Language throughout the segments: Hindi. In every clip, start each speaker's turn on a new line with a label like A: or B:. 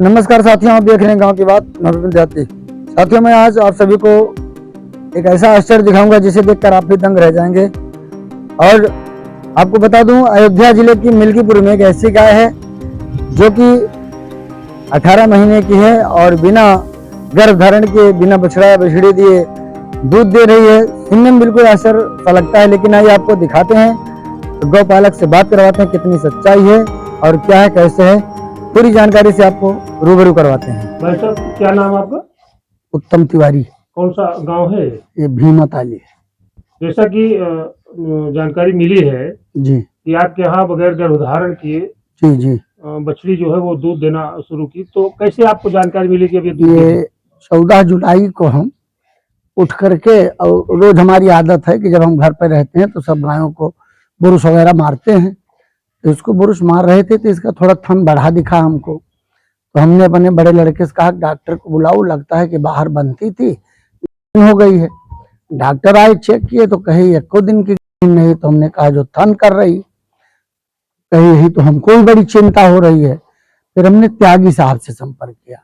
A: नमस्कार साथियों, आप देख रहे हैं गांव की बात जाती। साथियों, मैं आज आप सभी को एक ऐसा आश्चर्य दिखाऊंगा जिसे देखकर आप भी दंग रह जाएंगे। और आपको बता दूं, अयोध्या जिले की मिल्कीपुर में एक ऐसी गाय है जो कि 18 महीने की है और बिना गर्भ धारण के, बिना बछड़ा बछड़ी दिए दूध दे रही है। सुनने में बिल्कुल आश्चर्य सा लगता है, लेकिन आइए आपको दिखाते हैं, तो गौपालक से बात करवाते हैं कितनी सच्चाई है और क्या है, कैसे है, पूरी जानकारी से आपको रूबरू करवाते हैं।
B: भाई साहब, क्या नाम आपका?
A: उत्तम तिवारी।
B: कौन सा गांव है?
A: ये भीमाताली।
B: जैसा कि जानकारी मिली है
A: जी
B: कि आपके यहाँ बगैर गर्भधारण किए
A: जी जी
B: बछड़ी जो है वो दूध देना शुरू की, तो कैसे आपको जानकारी मिली कि अब
A: ये 14 जुलाई को हम उठ करके, और रोज हमारी आदत है कि जब हम घर पर रहते हैं तो सब गायों को बुरुश वगैरह मारते हैं। तो इसको बुरुश मार रहे थे तो इसका थोड़ा थन बढ़ा दिखा हमको। तो हमने अपने बड़े लड़के से कहा डॉक्टर को बुलाओ, लगता है कि बाहर बनती थी, हो गई है। डॉक्टर आए, चेक किए तो कहे 1 दिन की नहीं। तो हमने कहा जो थन कर रही, कही यही तो हमको भी बड़ी चिंता हो रही है। फिर हमने त्यागी साहब से संपर्क किया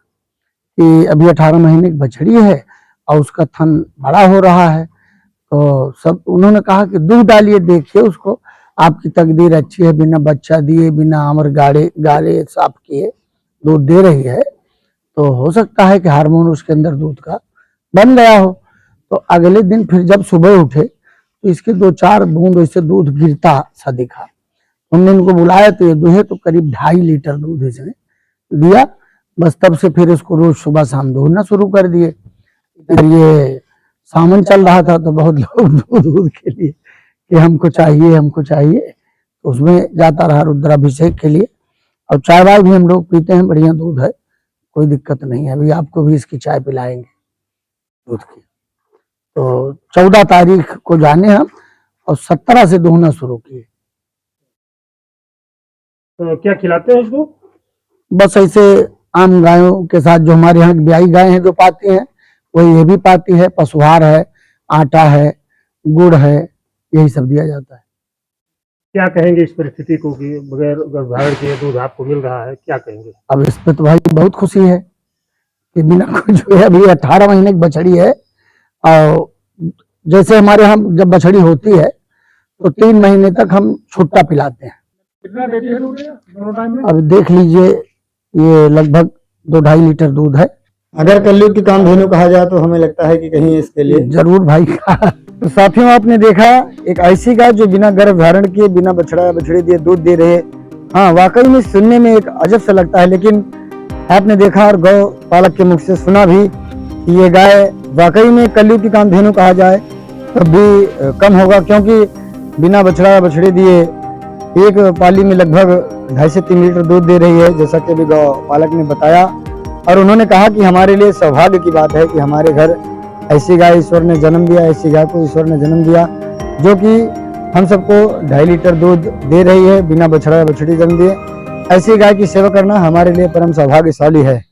A: कि अभी 18 महीने की बछड़ी है और उसका थन बड़ा हो रहा है। तो सब उन्होंने कहा कि दूध डालिए, देखिए उसको, आपकी तकदीर अच्छी है, बिना बच्चा दिए, बिना आमर गाड़े साफ किए दूध दे रही है, तो हो सकता है कि हार्मोन उसके अंदर दूध का बन गया हो। तो अगले दिन फिर जब सुबह उठे तो इसके 2-4 बूंद इससे दूध गिरता सा दिखा। हमने इनको बुलाया तो ये दूहे तो करीब 2.5 लीटर दूध इसने दिया। बस तब से फिर इसको रोज सुबह शाम दूहना शुरू कर दिए। फिर ये सावन चल रहा था तो बहुत लोग दूध के लिए कि हमको चाहिए, तो उसमें जाता रहा रुद्राभिषेक के लिए। और चाय वाय भी हम लोग पीते हैं, बढ़िया दूध है, कोई दिक्कत नहीं है। अभी आपको भी इसकी चाय पिलाएंगे दूध की। तो 14 तारीख को जाने हम और 17 से दूहना शुरू किए।
B: तो क्या खिलाते हैं इसको?
A: बस ऐसे आम गायों के साथ, जो हमारे यहाँ ब्याई गाय हैं जो पाती हैं, वही ये भी पाती है। पशुहार है, आटा है, गुड़ है, यही सब दिया जाता है।
B: क्या कहेंगे इस परिस्थिति को कि बगैर गर्भधारण किए दूध आपको मिल रहा है, क्या कहेंगे?
A: अब इस पे तो भाई बहुत खुशी है कि बिना कुछ, जो है अभी 18 महीने की बछड़ी है। और जैसे हमारे यहाँ जब बछड़ी होती है तो 3 महीने तक हम छुट्टा पिलाते हैं।
B: कितना देती है दूध दोनों टाइम में?
A: अब देख लीजिए, ये लगभग 2-2.5 लीटर दूध है।
C: अगर कलयुग की कामधेनु कहा जाए तो हमें लगता है कि कहीं इसके लिए
A: जरूर भाई का। तो साथियों, आपने देखा एक ऐसी गाय जो बिना गर्भ धारण किए, बिना बछड़ा बछड़ी दिए दूध दे रहे। हाँ, वाकई में सुनने में एक अजब सा लगता है, लेकिन आपने देखा और गौ पालक के मुख से सुना भी कि ये गाय वाकई में कलयुग की कामधेनु कहा जाए तब भी कम होगा, क्योंकि बिना बछड़ा बछड़ी दिए एक पाली में लगभग 2.5 से 3 लीटर दूध दे रही है, जैसा कि अभी गौ पालक ने बताया। और उन्होंने कहा कि हमारे लिए सौभाग्य की बात है कि हमारे घर ऐसी गाय ईश्वर ने जन्म दिया, ऐसी गाय को ईश्वर ने जन्म दिया जो कि हम सबको 2.5 लीटर दूध दे रही है, बिना बछड़ा बछड़ी जन्म दिए। ऐसी गाय की सेवा करना हमारे लिए परम सौभाग्यशाली है।